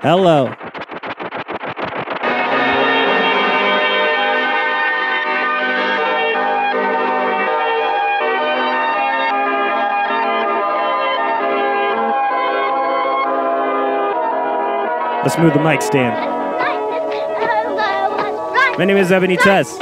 Hello. Let's move the mic stand. My name is Ebony Tusks.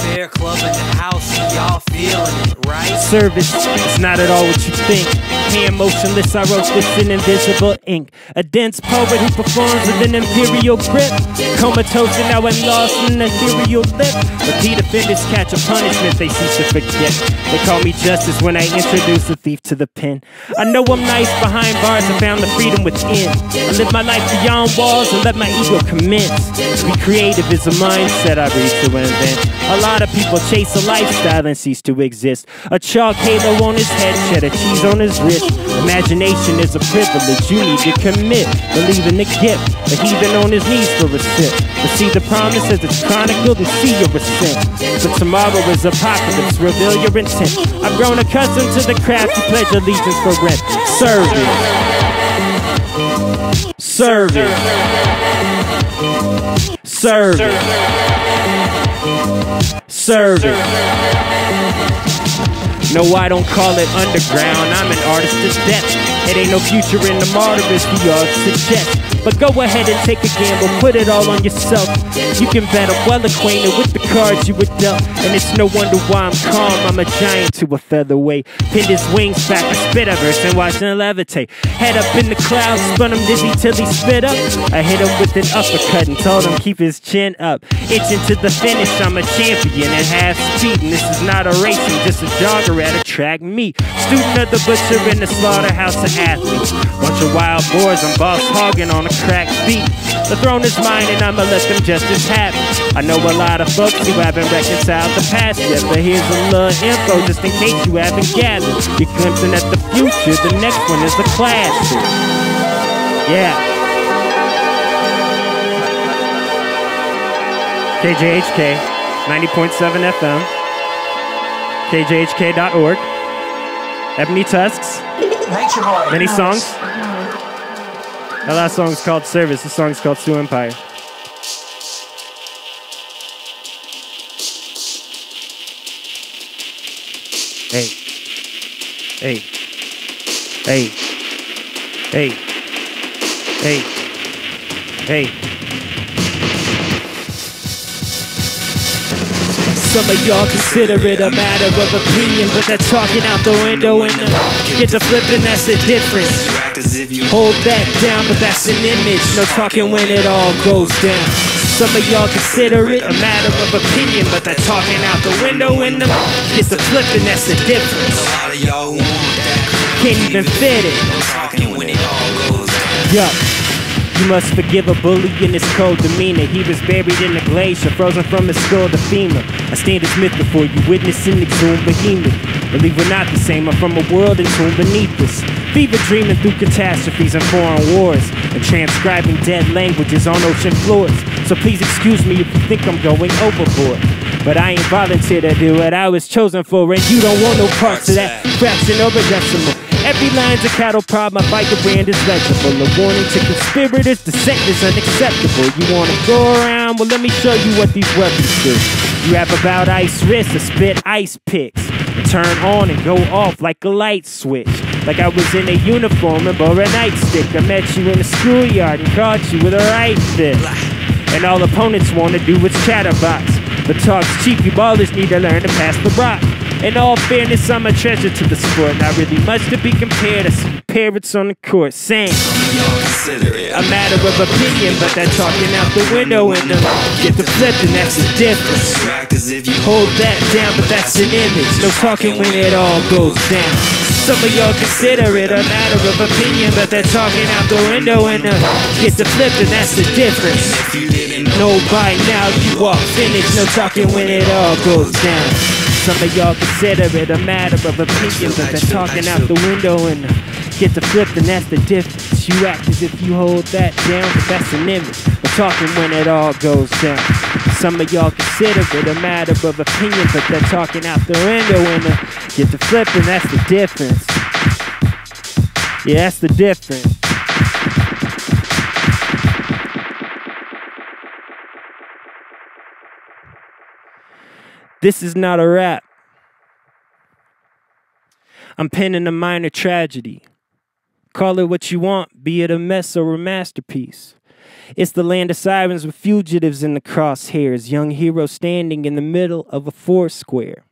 Fair club in the house, y'all feeling it, right? Service, it's not at all what you think. Hand motionless, I wrote this in invisible ink. A dense poet who performs with an imperial grip. Comatose and now I'm lost in an ethereal lip. Repeat offenders catch a punishment they cease to forget. They call me justice when I introduce the thief to the pen. I know I'm nice behind bars, I found the freedom within. I live my life beyond walls and let my ego commence. To be creative is a mindset I read to invent. A lot of people chase a lifestyle and cease to exist. A chalk halo on his head, cheddar cheese on his wrist. Imagination is a privilege you need to commit. Believe in the gift, a heathen on his knees for a sip. To see the promise as it's chronicled and see your ascent. But tomorrow is apocalypse, reveal your intent. I've grown accustomed to the craft, you pledge allegiance for rent. Service. Service. Service. Service. No, I don't call it underground, I'm an artist to death. It ain't no future in the martyrs the odds suggest. But go ahead and take a gamble, put it all on yourself. You can bet I'm well acquainted with the cards you were dealt. And it's no wonder why I'm calm, I'm a giant to a featherweight. Pinned his wings back, I spit a verse and watched him levitate. Head up in the clouds, spun him dizzy till he spit up. I hit him with an uppercut and told him keep his chin up. Itching to the finish, I'm a champion at half speed. And this is not a race, I'm just a jogger at a track meet. Student of the butcher in the slaughterhouse of athletes. Bunch of wild boars, I'm boss hogging on a crack beat. The throne is mine and I'ma let them justice happen. I know a lot of folks who haven't reconciled the past yet, but here's a little info just in case you haven't gathered. You're glimpsing at the future, the next one is a classic. Yeah. KJHK, 90.7 FM, KJHK.org. Ebony Tusks. Many songs. That last song is called Service. This song is called Sioux Empire. Hey. Hey. Hey. Hey. Hey. Hey. Some of y'all consider it a matter of opinion, but that's talking out the window and get to flipping, that's the difference. Hold that down, but that's an image. No talking when it all goes down. Some of y'all consider it a matter of opinion, but that talking out the window and get to flipping, that's the difference. Can't even fit it. Yup. You must forgive a bully in his cold demeanor. He was buried in the glacier, frozen from his skull to femur. I stand as myth before you, witnessing exhumed behemoth. Believe we're not the same, I'm from a world entombed beneath us. Fever dreaming through catastrophes and foreign wars, and transcribing dead languages on ocean floors. So please excuse me if you think I'm going overboard, but I ain't volunteered to do what I was chosen for, and you don't want no parts of that fraction over decimal. Every line's a cattle prod, my biker brand is legible. A warning to conspirators, dissent is unacceptable. You wanna go around? Well, let me show you what these weapons do. You rap about ice wrists or spit ice picks, and turn on and go off like a light switch. Like I was in a uniform and bore a nightstick. I met you in the schoolyard and caught you with a right fist. And all opponents wanna do is chatterbox, but talk's cheap, you ballers need to learn to pass the rock. In all fairness, I'm a treasure to the sport. Not really much to be compared to some parrots on the court saying a matter of opinion, but that talking out the window and get the flipping, that's the difference. Hold that down, but that's an image. No talking when it all goes down. Some of y'all consider it a matter of opinion, but that talking out the window and get the flipping, that's the difference. No, by now you are finished. No talking when it all goes down. Some of y'all consider it a matter of opinion, but they're talking out the window and Get the flip, and that's the difference. You act as if you hold that down, but that's an image. We're talking when it all goes down. Some of y'all consider it a matter of opinion, but they're talking out the window and get the flip, and that's the difference. Yeah, that's the difference. This is not a rap. I'm penning a minor tragedy. Call it what you want, be it a mess or a masterpiece. It's the land of sirens with fugitives in the crosshairs, young heroes standing in the middle of a foursquare.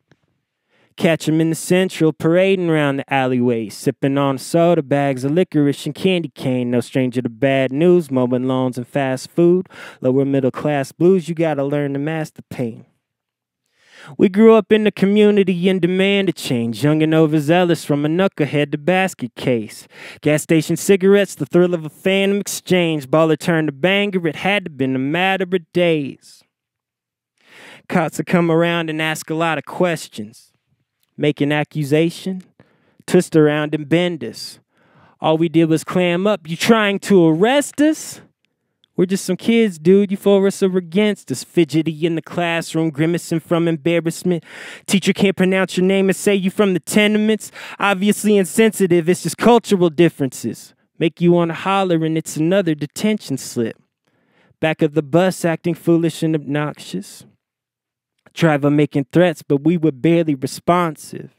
Catch 'em in the central, parading around the alleyways, sipping on soda, bags of licorice and candy cane. No stranger to bad news, mowing lawns and fast food. Lower middle class blues, you gotta learn to master pain. We grew up in the community in demand of change, young and overzealous from a knucklehead to basket case. Gas station cigarettes, the thrill of a phantom exchange. Baller turned to banger, it had to been a matter of days. Cops would come around and ask a lot of questions. Make an accusation, twist around and bend us. All we did was clam up. You trying to arrest us? We're just some kids, dude. You for us or against us. Fidgety in the classroom, grimacing from embarrassment. Teacher can't pronounce your name and say you from the tenements. Obviously insensitive, it's just cultural differences. Make you want to holler and it's another detention slip. Back of the bus acting foolish and obnoxious. Driver making threats, but we were barely responsive.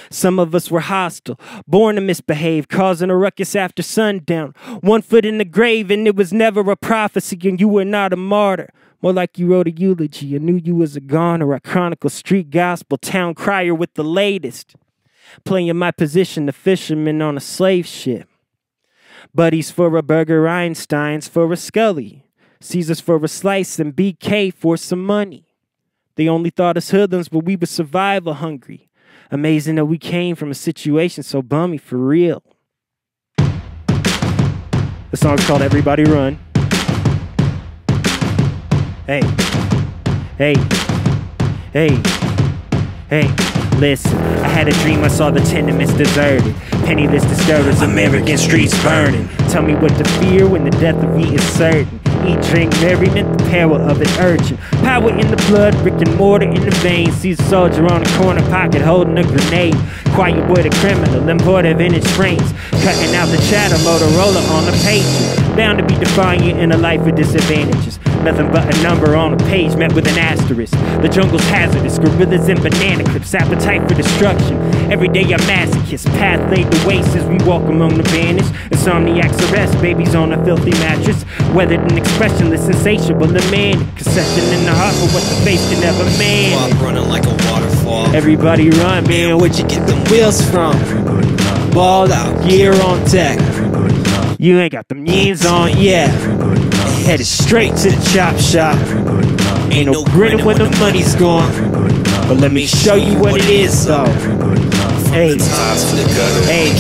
Some of us were hostile, born to misbehave, causing a ruckus after sundown. 1 foot in the grave, and it was never a prophecy, and you were not a martyr. More like you wrote a eulogy. I knew you was a goner, a chronicle, street gospel, town crier with the latest. Playing my position, the fisherman on a slave ship. Buddies for a burger, Einsteins for a Scully. Caesars for a slice, and BK for some money. They only thought us hoodlums, but we were survival hungry. Amazing that we came from a situation so bummy for real. The song's called Everybody Run. Hey, hey, hey, hey. Listen, I had a dream I saw the tenements deserted. Penniless disturbers, American streets burning. Tell me what to fear when the death of me is certain. Eat, drink, merriment, the peril of it urgent. Power in the blood, brick and mortar in the veins. See a soldier on a corner pocket holding a grenade. Quiet boy the criminal, import of vintage frames. Cutting out the chatter, Motorola on the page. Bound to be defiant in a life of disadvantages. Nothing but a number on a page met with an asterisk. The jungle's hazardous, gorillas and banana clips. Appetite for destruction. Every day a masochist. Path laid to waste as we walk among the banished. Insomniacs arrest, babies on a filthy mattress. Weathered and expressionless, insatiable and manic. Concession in the heart for what the face can never manage. Running like a waterfall. Everybody run, man, where'd you get them wheels from? Balled out, gear on deck. You ain't got them yeans on yet. Headed straight to the chop shop. Ain't no grinning when the money's gone. But let me show you what it is, though. Hey, hey.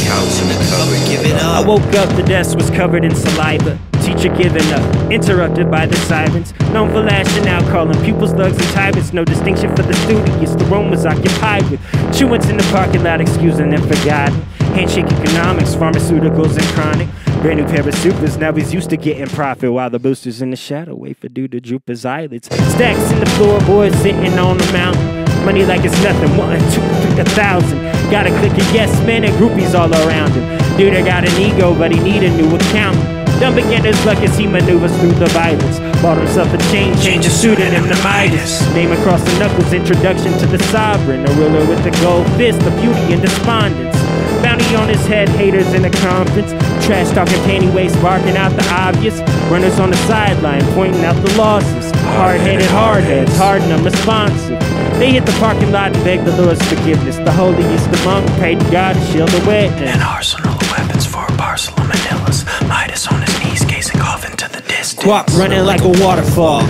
I woke up, the desk was covered in saliva. Teacher giving up, interrupted by the sirens. Known for lashing out, calling pupils thugs and tyrants. No distinction for the studious, the room was occupied with truants in the parking lot, excusing and forgotten. Handshake economics, pharmaceuticals and chronic. Brand new pair of supers, now he's used to getting profit. While the boosters in the shadow wait for dude to droop his eyelids. Stacks in the floorboards sitting on the mountain. Money like it's nothing, 1, 2, 3, 1,000. Got a click of yes men and groupies all around him. Dude, I got an ego, but he need a new accountant. Dumb beginner's luck as he maneuvers through the violence. Bought himself a chain, change a pseudonym to Midas. Name across the knuckles, introduction to the sovereign. A ruler with the gold fist, the beauty and despondence. Bounty on his head, haters in a conference. Trash talking panty waist, barking out the obvious. Runners on the sideline, pointing out the losses. Hard-headed hardheads, hard and unresponsive. They hit the parking lot and beg the Lord's forgiveness. The holiest among prayed to God to shield the witness. An arsenal of weapons for a parcel of manillas. Midas on his knees, gazing off into the distance. Guap running like a waterfall.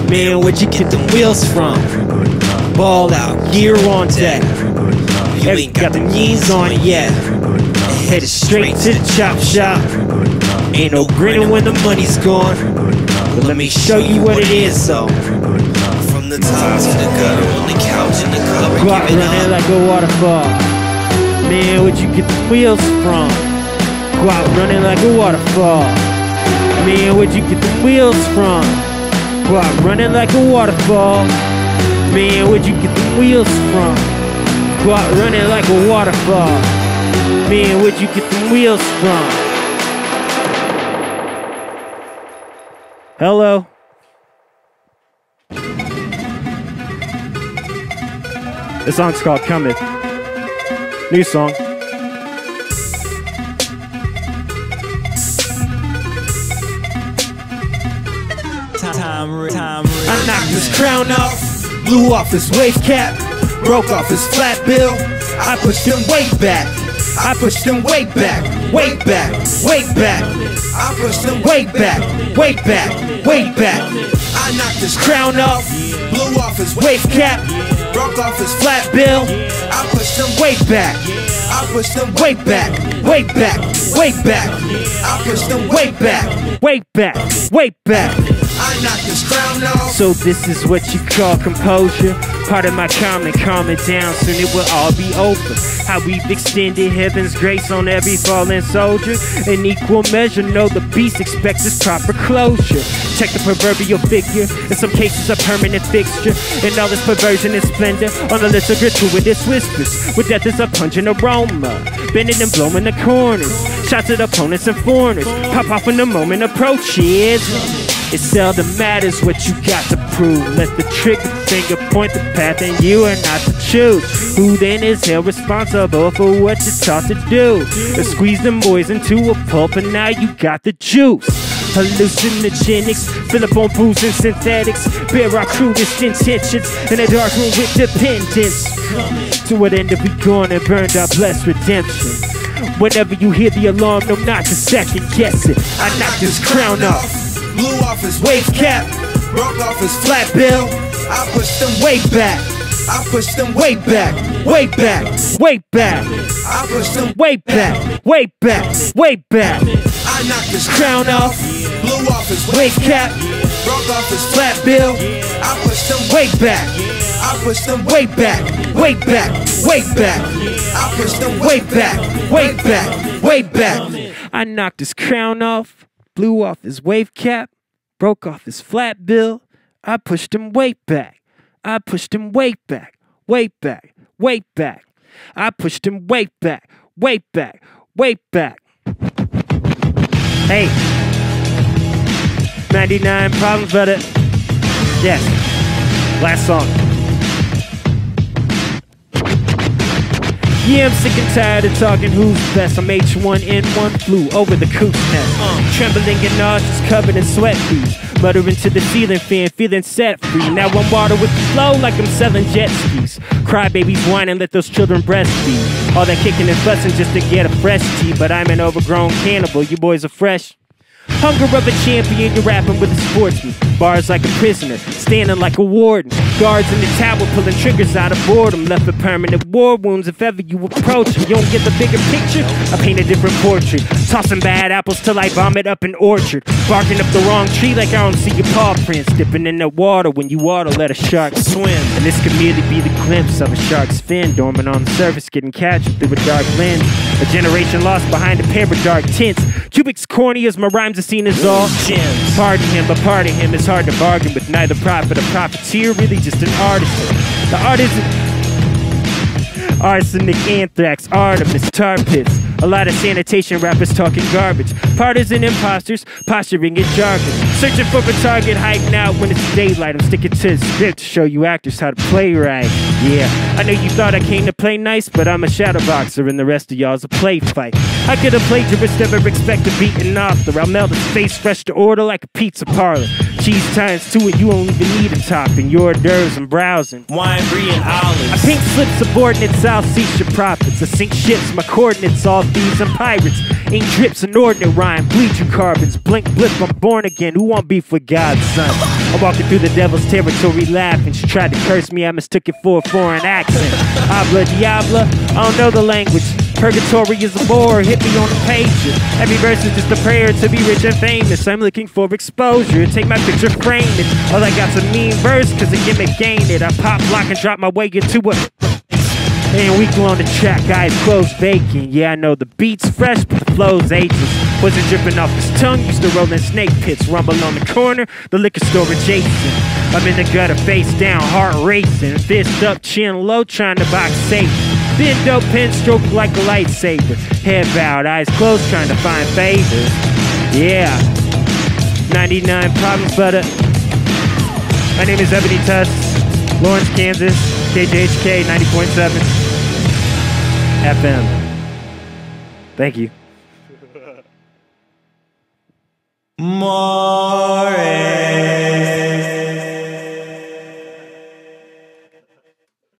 Man, where'd you get them wheels from? Balled out, gear on deck. You ain't got them yeans on yet. Headed straight to the chop shop. Ain't no grinning when the money's gone. But let me show you what it is, though. From the top to the gutter, on the couch in the cupboard. Guap running like a waterfall. Man, where'd you get the wheels from? Go out running like a waterfall. Man, where'd you get the wheels from? Go out running like a waterfall. Man, where'd you get the wheels from? Go out running like a waterfall. Man, where'd you get the wheels from? Hello? This song's called Cometh. New song. I knocked his crown off, blew off his wave cap, broke off his flat bill. I pushed him way back. I pushed him way back, way back, way back. I pushed him way back, way back, way back. I knocked his crown off, blew off his wave cap, broke off his flat bill. I pushed him way back. I pushed him way back, way back, way back. I pushed him way back, way back, way back. I knocked his crown off. So this is what you call composure. Part of my calm it down, soon it will all be over. How we've extended heaven's grace on every fallen soldier. In equal measure, know the beast expects its proper closure. Check the proverbial figure, in some cases a permanent fixture. In all this perversion and splendor, on the list of gratuitous whispers, with death is a pungent aroma, bending and blowing the corners. Shots at opponents and foreigners, pop off when the moment approaches. It seldom matters what you got to prove. Let the trigger finger point the path and you are not to choose. Who then is held responsible for what you're taught to do? To squeeze them boys into a pulp and now you got the juice. Hallucinogenics, fill up on booze and synthetics. Bear our crudest intentions in a dark room with dependence. To what end have we gone and burned our blessed redemption? Whenever you hear the alarm, no, not to second guess it. I knocked his crown off, blew off his wave cap, broke off his flat bill. I pushed him way back. I pushed him way back, way back, way back. I pushed him way back, way back, way back. I knocked his crown off, blew off his wave cap, broke off his flat bill. I pushed him way back. I pushed him way back, way back, way back. I pushed him way back, way back, way back. I knocked his crown off, blew off his wave cap, broke off his flat bill. I pushed him way back. I pushed him way back, way back, way back. I pushed him way back, way back, way back. Hey, 99 Problems, brother. Yes, last song. Yeah, I'm sick and tired of talking who's best. I'm H1N1, flew over the coop's nest. Trembling and nauseous, covered in sweat beads. Muttering to the ceiling fan, feeling set free. Now I'm water with the flow like I'm selling jet skis. Crybabies whining, let those children breastfeed. All that kicking and fussing just to get a fresh tea. But I'm an overgrown cannibal, you boys are fresh. Hunger of a champion, you're rapping with a sportsman. Bars like a prisoner, standing like a warden. Guards in the tower pulling triggers out of boredom. Left with permanent war wounds if ever you approach them. You don't get the bigger picture? I paint a different portrait. Tossing bad apples till I vomit up an orchard. Barking up the wrong tree like I don't see your paw prints. Dipping in the water when you water, let a shark swim. And this could merely be the glimpse of a shark's fin, dormant on the surface, getting captured through a dark lens. A generation lost behind a pair of dark tints. Cubic's corny as my rhymes are seen as all gems. Pardon him, but pardon him, it's hard to bargain with neither prophet or profiteer, really just an artisan. The artisan, arsenic, anthrax, Artemis, tar pits. A lot of sanitation rappers talking garbage. Partisan imposters posturing in jargon. Searching for a target, hiding out when it's daylight. I'm sticking to the script to show you actors how to play right. Yeah, I know you thought I came to play nice, but I'm a shadow boxer and the rest of y'all's a play fight. I could have plagiarist, never expect to beat an author. I'll melt his face fresh to order like a pizza parlor. Cheese times two and you don't even need a topping. Your hors d'oeuvres and browsing. Wine, brie, and olives. I pink slip subordinates, South Sea profits. I sink ships, my coordinates, all thieves and pirates. Ink drips, an ordinate rhyme, bleed you carbons. Blink, blip, I'm born again. Who won't be for God's son? I'm walking through the devil's territory laughing. She tried to curse me, I mistook it for a foreign accent. Habla diabla, I don't know the language. Purgatory is a bore, hit me on the page. Every verse is just a prayer to be rich and famous. I'm looking for exposure, take my picture, frame it. All I got's a mean verse, cause a gimmick ain't it. I pop, lock, and drop my way into a And we go on the track, eyes closed, vacant. Yeah, I know the beat's fresh, but the flow's ageless. Wasn't dripping off his tongue, used to roll in snake pits. Rumble on the corner, the liquor store adjacent. I'm in the gutter, face down, heart racing. Fist up, chin low, trying to box safe. Thin dope pen stroke like a lightsaber. Head bowed, eyes closed, trying to find favor. Yeah, 99 problems, but my name is Ebony Tusks, Lawrence, Kansas, KJHK 90.7 FM. Thank you.